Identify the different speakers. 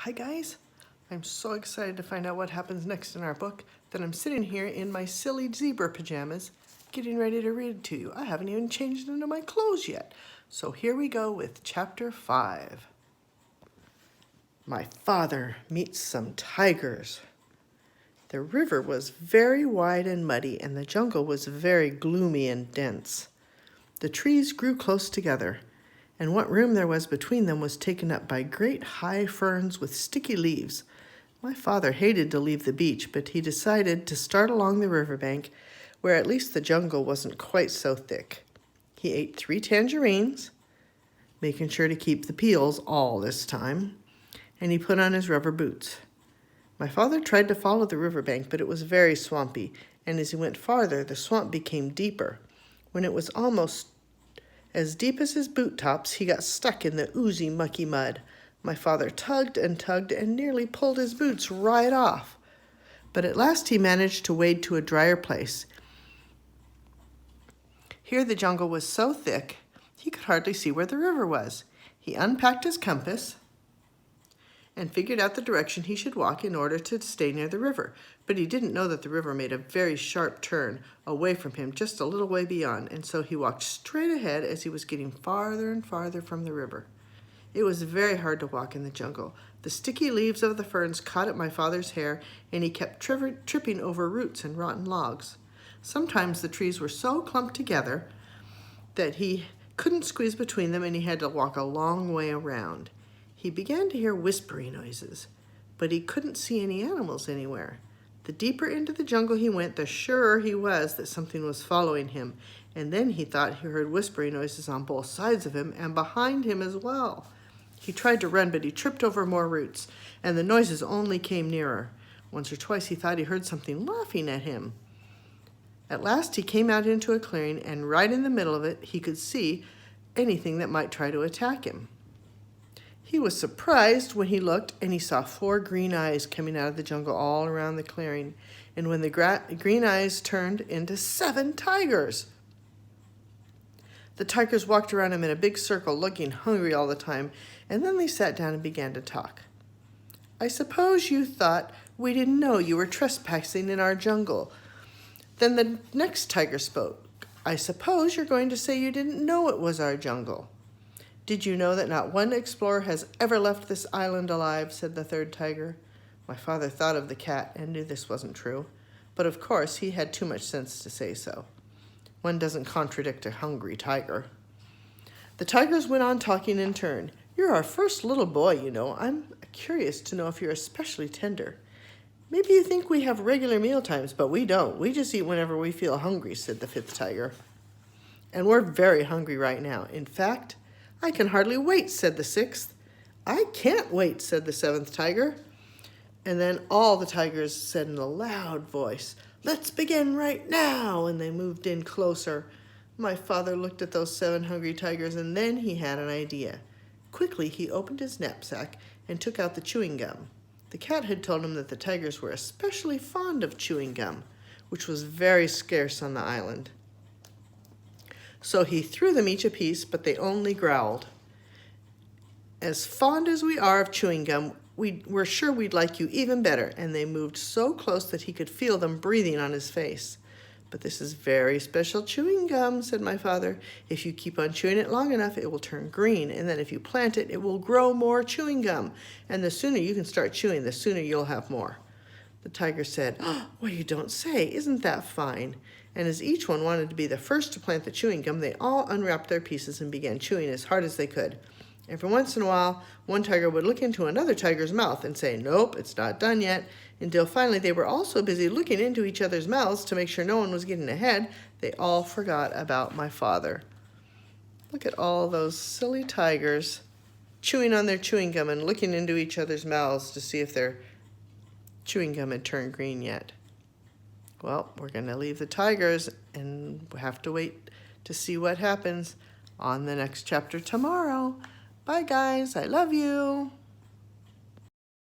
Speaker 1: Hi guys, I'm so excited to find out what happens next in our book that I'm sitting here in my silly zebra pajamas getting ready to read to you. I haven't even changed into my clothes yet. So here we go with chapter 5. My father meets some tigers. The river was very wide and muddy, and the jungle was very gloomy and dense. The trees grew close together, and what room there was between them was taken up by great high ferns with sticky leaves. My father hated to leave the beach, but he decided to start along the riverbank, where at least the jungle wasn't quite so thick. He ate 3 tangerines, making sure to keep the peels all this time, and he put on his rubber boots. My father tried to follow the riverbank, but it was very swampy, and as he went farther, the swamp became deeper. When it was almost as deep as his boot tops, he got stuck in the oozy, mucky mud. My father tugged and nearly pulled his boots right off. But at last he managed to wade to a drier place. Here the jungle was so thick, he could hardly see where the river was. He unpacked his compass and figured out the direction he should walk in order to stay near the river. But he didn't know that the river made a very sharp turn away from him just a little way beyond, and so he walked straight ahead as he was getting farther and farther from the river. It was very hard to walk in the jungle. The sticky leaves of the ferns caught at my father's hair, and he kept tripping over roots and rotten logs. Sometimes the trees were so clumped together that he couldn't squeeze between them, and he had to walk a long way around. He began to hear whispery noises, but he couldn't see any animals anywhere. The deeper into the jungle he went, the surer he was that something was following him, and then he thought he heard whispery noises on both sides of him and behind him as well. He tried to run, but he tripped over more roots, and the noises only came nearer. Once or twice he thought he heard something laughing at him. At last he came out into a clearing, and right in the middle of it he could see anything that might try to attack him. He was surprised when he looked, and he saw 4 green eyes coming out of the jungle all around the clearing. And when the green eyes turned into 7 tigers. The tigers walked around him in a big circle, looking hungry all the time, and then they sat down and began to talk. "I suppose you thought we didn't know you were trespassing in our jungle." Then the next tiger spoke. "I suppose you're going to say you didn't know it was our jungle." "Did you know that not one explorer has ever left this island alive?" said the third tiger. My father thought of the cat and knew this wasn't true, but of course he had too much sense to say so. One doesn't contradict a hungry tiger. The tigers went on talking in turn. "You're our first little boy, you know. I'm curious to know if you're especially tender. Maybe you think we have regular meal times, but we don't. We just eat whenever we feel hungry," said the 5th tiger. "And we're very hungry right now. In fact, I can hardly wait," said the 6th. "I can't wait," said the 7th tiger. And then all the tigers said in a loud voice, "Let's begin right now," and they moved in closer. My father looked at those 7 hungry tigers, and then he had an idea. Quickly, he opened his knapsack and took out the chewing gum. The cat had told him that the tigers were especially fond of chewing gum, which was very scarce on the island. So he threw them each a piece, but they only growled. "As fond as we are of chewing gum, we're sure we'd like you even better," and they moved so close that he could feel them breathing on his face. "But this is very special chewing gum," said my father. "If you keep on chewing it long enough, it will turn green, and then if you plant it, it will grow more chewing gum. And the sooner you can start chewing, the sooner you'll have more." The tiger said, "Oh, what you don't say, isn't that fine?" And as each one wanted to be the first to plant the chewing gum, they all unwrapped their pieces and began chewing as hard as they could. Every once in a while, one tiger would look into another tiger's mouth and say, "Nope, it's not done yet," until finally they were all so busy looking into each other's mouths to make sure no one was getting ahead, they all forgot about my father. Look at all those silly tigers chewing on their chewing gum and looking into each other's mouths to see if their chewing gum had turned green yet. Well, we're going to leave the tigers and have to wait to see what happens on the next chapter tomorrow. Bye, guys. I love you.